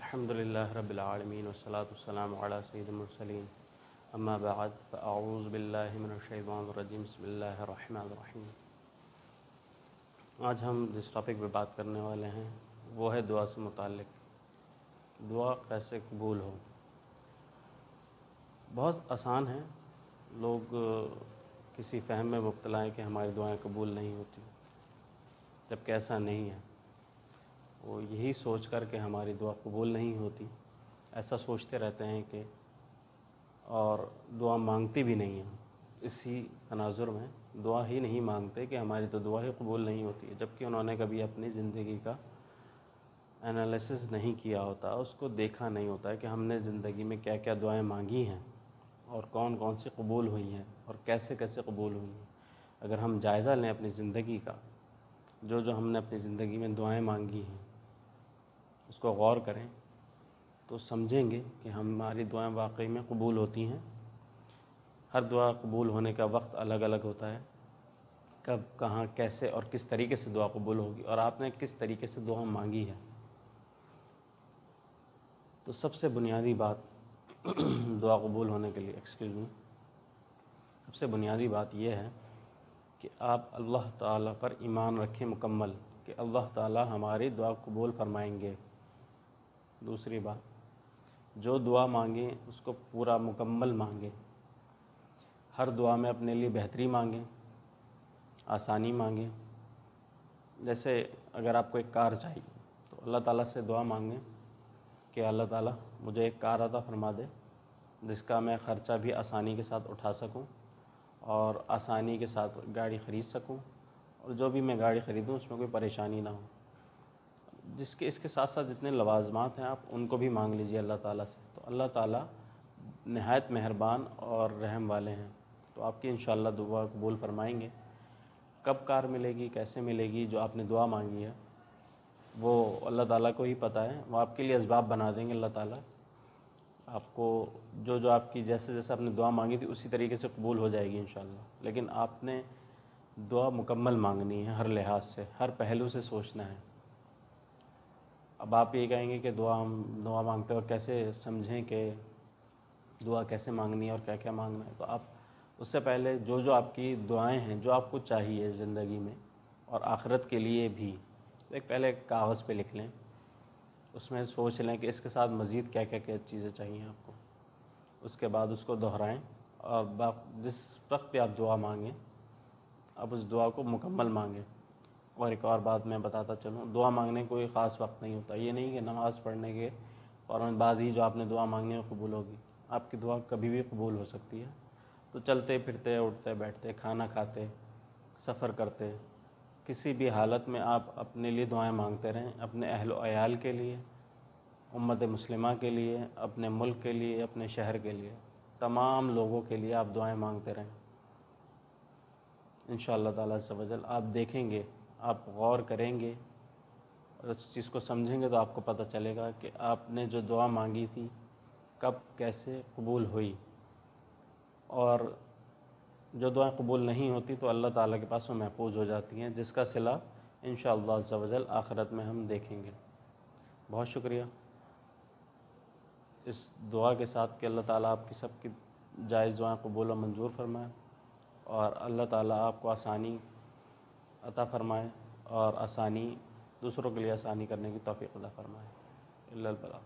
الحمدللہ رب العالمین والصلاة والسلام علی سید المرسلین اما بعد فاعوذ باللہ من الشیطان الرجیم بسم اللہ الرحمن الرحیم۔ آج ہم جس ٹاپک پہ بات کرنے والے ہیں وہ ہے دعا سے متعلق، دعا کیسے قبول ہو۔ بہت آسان ہے، لوگ کسی فہم میں مبتلا ہیں کہ ہماری دعائیں قبول نہیں ہوتی، جبکہ ایسا نہیں ہے۔ وہ یہی سوچ کر کہ ہماری دعا قبول نہیں ہوتی ایسا سوچتے رہتے ہیں کہ اور دعا مانگتی بھی نہیں ہیں۔ اسی تناظر میں دعا ہی نہیں مانگتے کہ ہماری تو دعا ہی قبول نہیں ہوتی ہے، جبکہ انہوں نے کبھی اپنی زندگی کا انالیسس نہیں کیا ہوتا، اس کو دیکھا نہیں ہوتا ہے کہ ہم نے زندگی میں کیا کیا دعائیں مانگی ہیں اور کون کون سی قبول ہوئی ہیں اور کیسے کیسے قبول ہوئی ہیں۔ اگر ہم جائزہ لیں اپنی زندگی کا، جو ہم نے اپنی زندگی میں دعائیں مانگی ہیں اس کو غور کریں تو سمجھیں گے کہ ہماری دعائیں واقعی میں قبول ہوتی ہیں۔ ہر دعا قبول ہونے کا وقت الگ الگ ہوتا ہے، کب کہاں کیسے اور کس طریقے سے دعا قبول ہوگی اور آپ نے کس طریقے سے دعا مانگی ہے۔ تو سب سے بنیادی بات دعا قبول ہونے کے لیے سب سے بنیادی بات یہ ہے کہ آپ اللہ تعالیٰ پر ایمان رکھیں مکمل کہ اللہ تعالیٰ ہماری دعا قبول فرمائیں گے۔ دوسری بات، جو دعا مانگیں اس کو پورا مکمل مانگیں، ہر دعا میں اپنے لیے بہتری مانگیں، آسانی مانگیں۔ جیسے اگر آپ کو ایک کار چاہیے تو اللہ تعالیٰ سے دعا مانگیں کہ اللہ تعالیٰ مجھے ایک کار عطا فرما دے جس کا میں خرچہ بھی آسانی کے ساتھ اٹھا سکوں اور آسانی کے ساتھ گاڑی خرید سکوں، اور جو بھی میں گاڑی خریدوں اس میں کوئی پریشانی نہ ہو۔ اس کے ساتھ ساتھ جتنے لوازمات ہیں آپ ان کو بھی مانگ لیجئے اللہ تعالیٰ سے، تو اللہ تعالیٰ نہایت مہربان اور رحم والے ہیں، تو آپ کی انشاءاللہ دعا قبول فرمائیں گے۔ کب کار ملے گی، کیسے ملے گی، جو آپ نے دعا مانگی ہے وہ اللہ تعالیٰ کو ہی پتہ ہے، وہ آپ کے لیے اسباب بنا دیں گے اللہ تعالیٰ۔ آپ کو جو آپ کی جیسے آپ نے دعا مانگی تھی اسی طریقے سے قبول ہو جائے گی انشاءاللہ، لیکن آپ نے دعا مکمل مانگنی ہے، ہر لحاظ سے، ہر پہلو سے سوچنا ہے۔ اب آپ یہ کہیں گے کہ دعا مانگتے اور کیسے سمجھیں کہ دعا کیسے مانگنی ہے اور کیا کیا مانگنا ہے، تو آپ اس سے پہلے جو آپ کی دعائیں ہیں، جو آپ کو چاہیے زندگی میں اور آخرت کے لیے بھی، تو پہلے ایک کاغذ پہ لکھ لیں، اس میں سوچ لیں کہ اس کے ساتھ مزید کیا کیا چیزیں چاہیے آپ کو۔ اس کے بعد اس کو دہرائیں اور جس وقت پہ آپ دعا مانگیں آپ اس دعا کو مکمل مانگیں۔ اور ایک اور بات میں بتاتا چلوں، دعا مانگنے کوئی خاص وقت نہیں ہوتا، یہ نہیں کہ نماز پڑھنے کے فوراً بعد ہی جو آپ نے دعا مانگنی ہے قبول ہوگی۔ آپ کی دعا کبھی بھی قبول ہو سکتی ہے، تو چلتے پھرتے، اٹھتے بیٹھتے، کھانا کھاتے، سفر کرتے، کسی بھی حالت میں آپ اپنے لیے دعائیں مانگتے رہیں، اپنے اہل و عیال کے لیے، امت مسلمہ کے لیے، اپنے ملک کے لیے، اپنے شہر کے لیے، تمام لوگوں کے لیے آپ دعائیں مانگتے رہیں۔ انشاءاللہ تعالیٰ عز و جل آپ دیکھیں گے، آپ غور کریں گے اور اس چیز کو سمجھیں گے تو آپ کو پتہ چلے گا کہ آپ نے جو دعا مانگی تھی کب کیسے قبول ہوئی، اور جو دعائیں قبول نہیں ہوتی تو اللہ تعالیٰ کے پاس وہ محفوظ ہو جاتی ہیں، جس کا صلہ انشاءاللہ عز و جل آخرت میں ہم دیکھیں گے۔ بہت شکریہ اس دعا کے ساتھ کہ اللہ تعالیٰ آپ کی سب کی جائز دعائیں قبول و منظور فرمائے اور اللہ تعالیٰ آپ کو آسانی عطا فرمائے اور دوسروں کے لیے آسانی کرنے کی توفیق عطا فرمائے۔ الا البلاغ۔